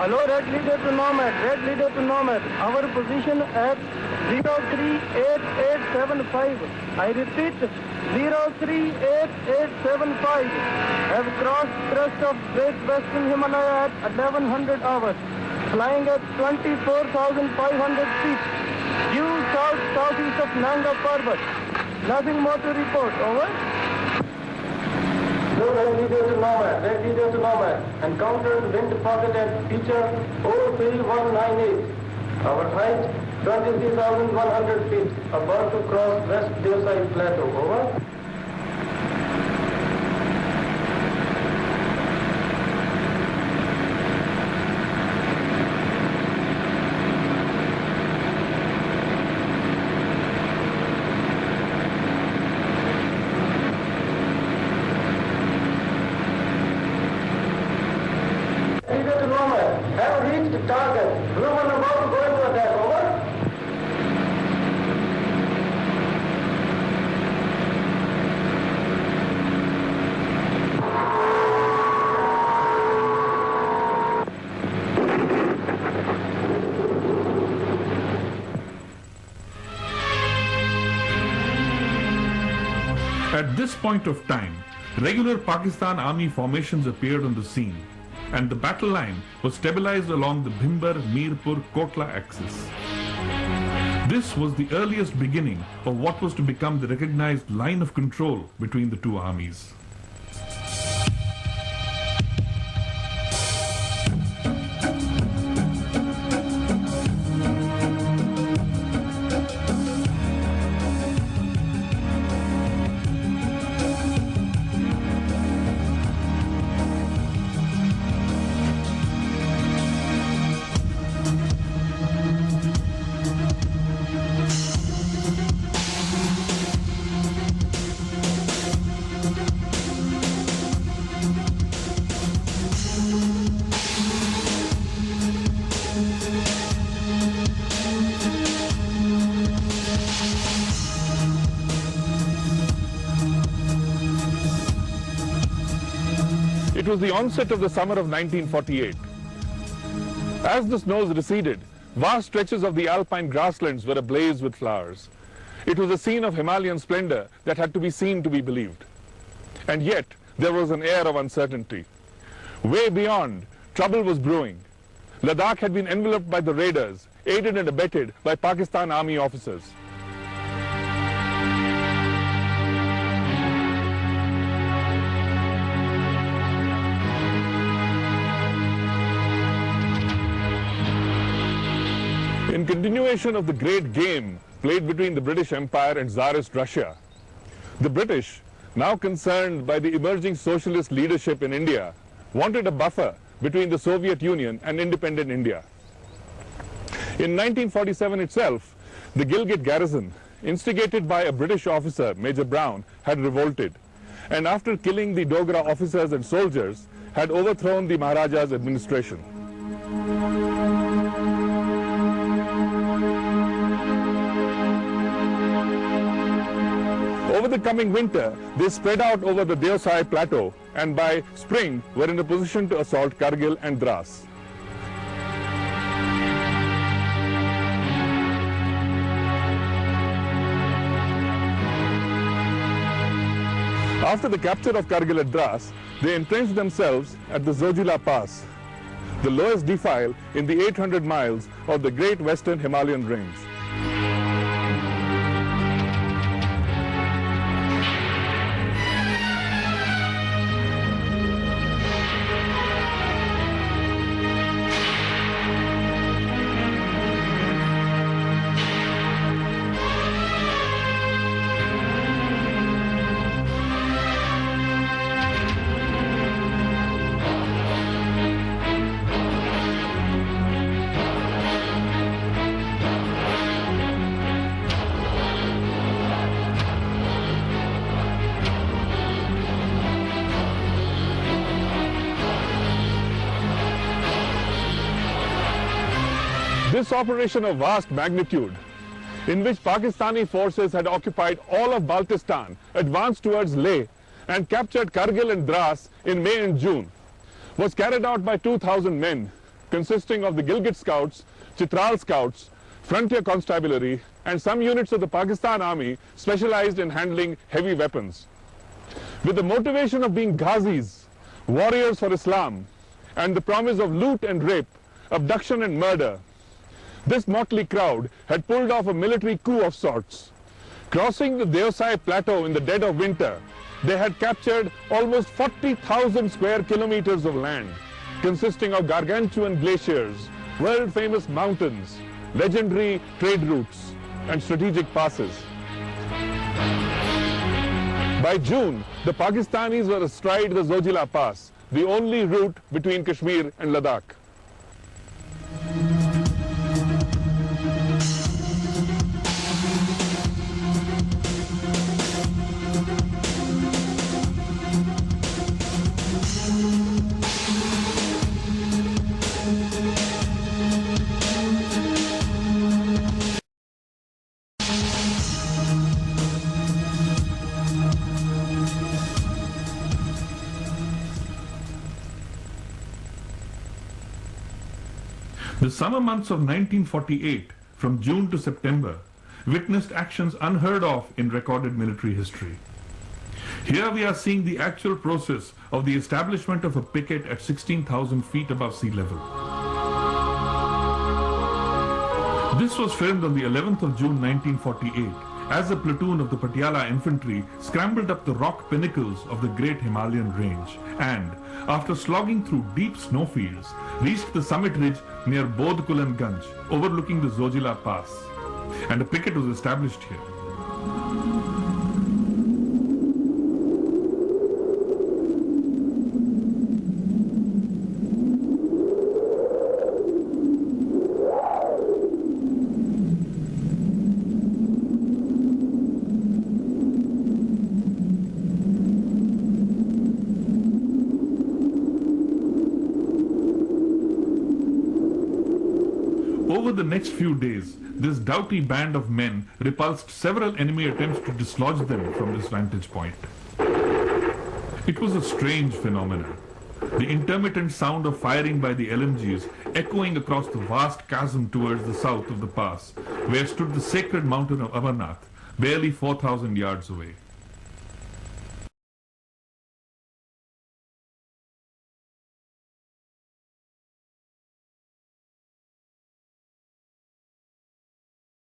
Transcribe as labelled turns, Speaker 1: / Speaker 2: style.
Speaker 1: Hello, red leader to nomad, red leader to nomad. Our position at 038875. I repeat, 038875. Have crossed crest of Great Western Himalaya at 1100 hours. Flying at 24,500 feet. Due south-southeast of Nanga Parbat. Nothing more to report. Over. Red leader to nomad, red leader to nomad. Encountered wind pocket at feature 03198. Our height 23,100 feet. About to cross West Deosai Plateau. Over. Have reached target. Blue one about to go into attack. Over.
Speaker 2: At this point of time, regular Pakistan Army formations appeared on the scene, and the battle line was stabilized along the Bhimber-Mirpur-Kotla axis. This was the earliest beginning of what was to become the recognized line of control between the two armies. It was the onset of the summer of 1948. As the snows receded, vast stretches of the alpine grasslands were ablaze with flowers. It was a scene of Himalayan splendor that had to be seen to be believed. And yet, there was an air of uncertainty. Way beyond, trouble was brewing. Ladakh had been enveloped by the raiders, aided and abetted by Pakistan Army officers. In continuation of the great game played between the British Empire and Tsarist Russia, the British, now concerned by the emerging socialist leadership in India, wanted a buffer between the Soviet Union and independent India. In 1947 itself, the Gilgit garrison, instigated by a British officer, Major Brown, had revolted, and after killing the Dogra officers and soldiers, had overthrown the Maharaja's administration. Over the coming winter, they spread out over the Deosai Plateau and by spring were in a position to assault Kargil and Dras. After the capture of Kargil and Dras, they entrenched themselves at the Zojila Pass, the lowest defile in the 800 miles of the Great Western Himalayan Range. This operation of vast magnitude, in which Pakistani forces had occupied all of Baltistan, advanced towards Leh, and captured Kargil and Dras in May and June, was carried out by 2,000 men, consisting of the Gilgit Scouts, Chitral Scouts, Frontier Constabulary, and some units of the Pakistan Army specialized in handling heavy weapons. With the motivation of being Ghazis, warriors for Islam, and the promise of loot and rape, abduction and murder, this motley crowd had pulled off a military coup of sorts. Crossing the Deosai Plateau in the dead of winter, they had captured almost 40,000 square kilometers of land, consisting of gargantuan glaciers, world-famous mountains, legendary trade routes, and strategic passes. By June, the Pakistanis were astride the Zojila Pass, the only route between Kashmir and Ladakh.
Speaker 3: The summer months of 1948, from June to September, witnessed actions unheard of in recorded military history. Here we are seeing the actual process of the establishment of a picket at 16,000 feet above sea level. This was filmed on the 11th of June 1948 as a platoon of the Patiala infantry scrambled up the rock pinnacles of the great Himalayan range and, after slogging through deep snowfields, reached the summit ridge near Bodh Kulanganj, overlooking the Zojila Pass, and a picket was established here. Over the next few days, this doughty band of men repulsed several enemy attempts to dislodge them from this vantage point. It was a strange phenomenon. The intermittent sound of firing by the LMGs echoing across the vast chasm towards the south of the pass, where stood the sacred mountain of Amarnath, barely 4,000 yards away.